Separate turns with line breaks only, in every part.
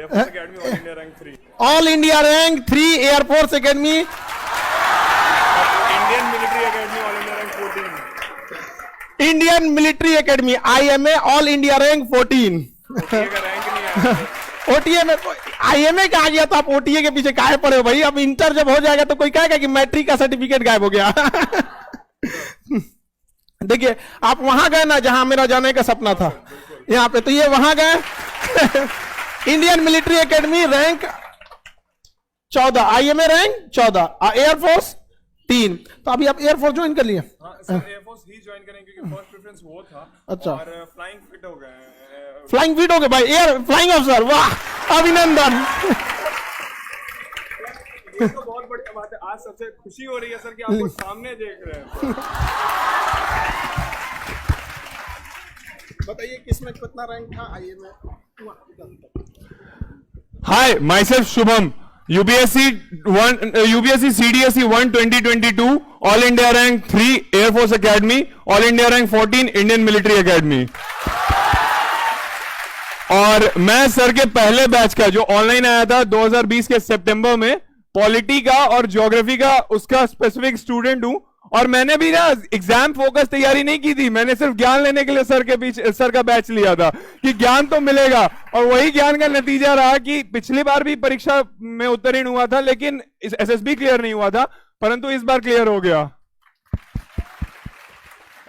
Air force academy all India rank 3।
All India rank 3 air force academy.
Indian military academy all India rank 14।
Indian military academy IMA all India rank 14।
OTA का rank नहीं आया।
OTA में IMA का आ गया तो आप OTA के पीछे काहे पड़े हो भाई? अब इंटर जब हो जाएगा तो कोई कहेगा कि मैट्रिक का सर्टिफिकेट गायब हो गया। देखिए आप वहां गए ना जहां मेरा जाने का सपना था, यहाँ पे, तो ये वहां गए। Indian military academy rank 14, IMA rank 14, air force 3। तो अभी आप एयरफोर्स ज्वाइन कर लिए?
हाँ सर, एयरफोर्स ही ज्वाइन करेंगे क्योंकि फर्स्ट प्रेफरेंस वो था।
अच्छा।
और फ्लाइंग फिट हो गए।
फ्लाइंग फिट हो गए भाई, एयर फ्लाइंग ऑफिसर, वाह अभिनंदन।
ये तो बहुत बढ़िया बात है। आज सबसे खुशी हो रही है सर कि आपको सामने देख रहे हैं।
बताइए किसमें कितना रैंक था IMA?
Hi, myself Shubham, UPSC CDSE 1 2022, All India Rank 3, Air Force Academy, All India Rank 14, Indian Military Academy। और मैं सर के पहले बैच का जो ऑनलाइन आया था 2020 के सितंबर में, पॉलिटी का और ज्योग्राफी का उसका स्पेसिफिक स्टूडेंट हूं। और मैंने भी ना एग्जाम फोकस तैयारी नहीं की थी, मैंने सिर्फ ज्ञान लेने के लिए सर का बैच लिया था कि ज्ञान तो मिलेगा। और वही ज्ञान का नतीजा रहा कि पिछली बार भी परीक्षा में उत्तीर्ण हुआ था लेकिन SSB क्लियर नहीं हुआ था, परंतु इस बार क्लियर हो गया।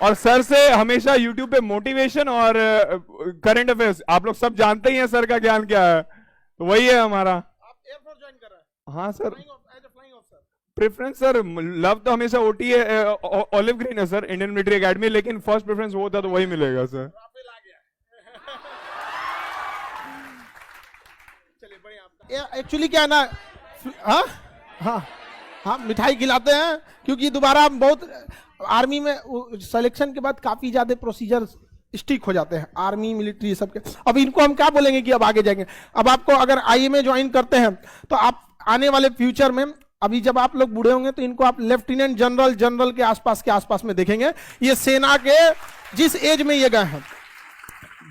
और सर से हमेशा यूट्यूब पे मोटिवेशन और करंट अफेयर्स, आप लोग सब जानते ही हैं सर का ज्ञान क्या है, तो वही है हमारा।
आप एयरफोर्स ज्वाइन कर रहे हैं?
हाँ sir,
flying officer.
Preference sir love तो हमेशा OTA ऑलिव ग्रीन है सर, इंडियन मिलिट्री एकेडमी, लेकिन फर्स्ट प्रेफरेंस वो था तो वही मिलेगा सर।
राफेल आ गया। चलिए बढ़िया। एक्चुअली क्या है ना, हाँ हाँ हाँ, मिठाई खिलाते हैं क्योंकि दोबारा बहुत आर्मी में सिलेक्शन के बाद काफी ज्यादा प्रोसीजर स्टिक हो जाते हैं, आर्मी मिलिट्री सबके। अब इनको हम क्या बोलेंगे कि अब आगे जाएंगे। अब आपको अगर IMA ज्वाइन करते हैं तो आप आने वाले फ्यूचर में, अभी जब आप लोग बूढ़े होंगे तो इनको आप लेफ्टिनेंट जनरल के आसपास में देखेंगे। ये सेना के जिस एज में ये गए हैं,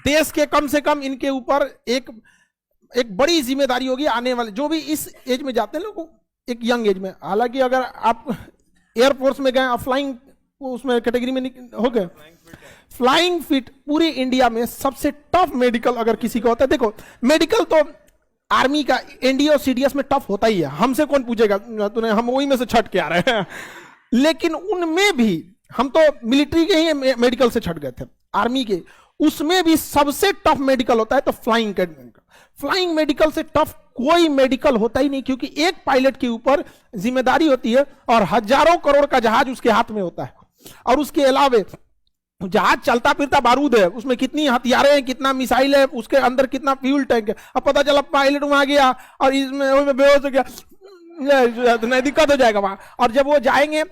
देश के कम से कम इनके ऊपर एक बड़ी जिम्मेदारी होगी आने वाले, जो भी इस एज में जाते हैं लोग, एक यंग एज में। हालांकि अगर आप एयरफोर्स में गए, फ्लाइंग उसमें कैटेगरी में हो गए, फ्लाइंग फिट पूरी इंडिया में सबसे टफ मेडिकल अगर किसी को होता है, देखो मेडिकल तो आर्मी का NDA और CDS में टफ होता ही है, हमसे कौन पूछेगा, तूने, हम वही में से छट के आ रहे हैं। लेकिन उनमें भी हम तो मिलिट्री के ही मेडिकल से छट गए थे, आर्मी के, उसमें भी सबसे टफ मेडिकल होता है तो फ्लाइंग का। फ्लाइंग मेडिकल से टफ कोई मेडिकल होता ही नहीं, क्योंकि एक पायलट के ऊपर जिम्मेदारी होती है और हजारों करोड़ का जहाज उसके हाथ में होता है। और उसके अलावे जहाज चलता फिरता बारूद है, उसमें कितनी हथियारें हैं, कितना मिसाइल है, उसके अंदर कितना फ्यूल टैंक है। अब पता चला पायलट वहां गया और इसमें बेहोश हो गया, नहीं दिक्कत हो जाएगा वहां। और जब वो जाएंगे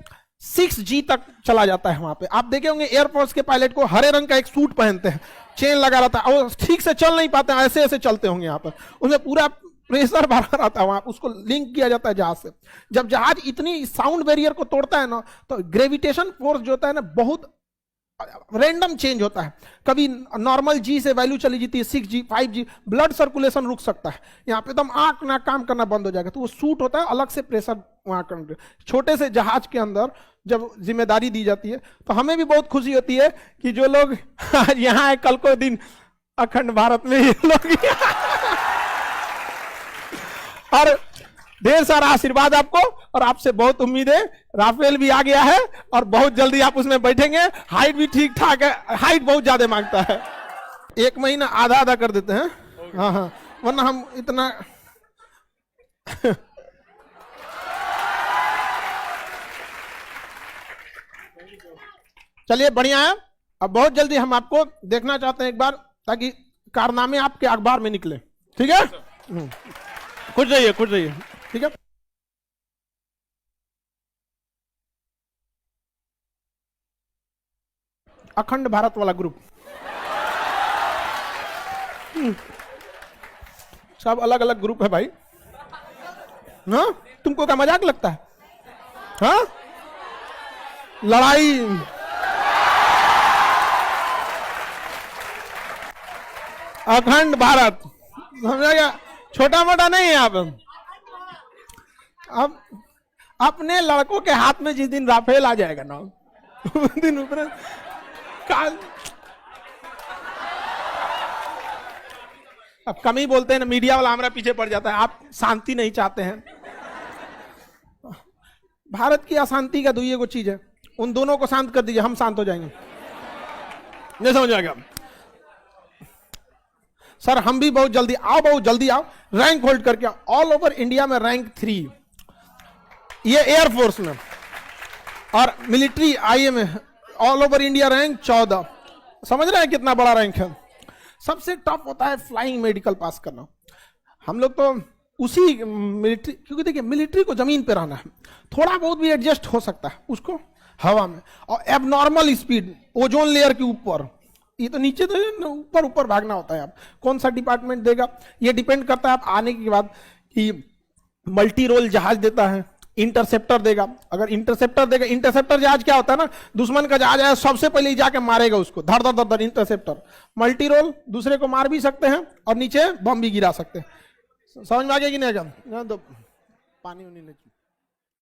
6G तक चला जाता है वहां पे। आप देखे होंगे एयरफोर्स के पायलट को हरे रंग का एक सूट पहनते हैं, चेन लगा रहता है, और ठीक से चल नहीं पाते, ऐसे ऐसे चलते होंगे यहाँ पर, उसमें पूरा प्रेशर भरा रहता है वहां, उसको लिंक किया जाता है जहाज से। जब जहाज इतनी साउंड बैरियर को तोड़ता है ना, तो ग्रेविटेशन फोर्स जो होता है ना, बहुत रैंडम चेंज होता है। कभी नॉर्मल G से वैल्यू चली जाती है 6G 5G, ब्लड सर्कुलेशन रुक सकता है यहाँ पे, एकदम आंख ना काम करना बंद हो जाएगा। तो वो सूट होता है, अलग से प्रेशर वहां करने। छोटे से जहाज के अंदर जब जिम्मेदारी दी जाती है तो हमें भी बहुत खुशी होती है कि जो लोग आज यहाँ है, कल को दिन अखंड भारत में ये लोग और ढेर सारा आशीर्वाद आपको, और आपसे बहुत उम्मीद है। राफेल भी आ गया है और बहुत जल्दी आप उसमें बैठेंगे। हाइट भी ठीक ठाक है, हाइट बहुत ज्यादा मांगता है, 1 महीना आधा आधा कर देते हैं। हाँ हाँ, वरना हम इतना चलिए बढ़िया है। अब बहुत जल्दी हम आपको देखना चाहते हैं एक बार, ताकि कारनामे आपके अखबार में निकले, ठीक है? खुश रहिए, खुश रहिए, ठीक है? अखंड भारत वाला ग्रुप, सब अलग अलग ग्रुप है भाई। हाँ, तुमको क्या मजाक लगता है? हाँ, लड़ाई अखंड भारत, समझा क्या? छोटा मोटा नहीं है आप। अब अपने लड़कों के हाथ में जिस दिन राफेल आ जाएगा ना, उस दिन ऊपर काल। अब कम ही बोलते हैं ना, मीडिया वाला हमारा पीछे पड़ जाता है। आप शांति नहीं चाहते हैं। भारत की अशांति का दुई को चीज है, उन दोनों को शांत कर दीजिए, हम शांत हो जाएंगे। नहीं समझ आएगा सर, हम भी बहुत जल्दी आओ, बहुत जल्दी आओ, रैंक होल्ड करके ऑल ओवर इंडिया में रैंक 3, ये एयरफोर्स में, और मिलिट्री आईए में ऑल ओवर इंडिया रैंक 14। समझ रहे हैं कितना बड़ा रैंक है। सबसे टफ होता है फ्लाइंग मेडिकल पास करना। हम लोग तो उसी मिलिट्री, क्योंकि देखिए मिलिट्री को जमीन पे रहना है, थोड़ा बहुत भी एडजस्ट हो सकता है उसको हवा में, और एबनॉर्मल स्पीड ओजोन लेयर के ऊपर, ये तो नीचे तो ऊपर ऊपर भागना होता है। आप कौन सा डिपार्टमेंट देगा ये डिपेंड करता है आप आने के बाद, कि मल्टी रोल जहाज देता है, इंटरसेप्टर देगा। अगर इंटरसेप्टर देगा, इंटरसेप्टर जहाज क्या होता है ना, दुश्मन का जहाज आया सबसे पहले ही जाके मारेगा उसको, धर धर धर धर। इंटरसेप्टर मल्टी रोल, दूसरे को मार भी सकते हैं और नीचे बम भी गिरा सकते हैं। समझ में आ गया कि नहीं? तो पानी उनी नहीं।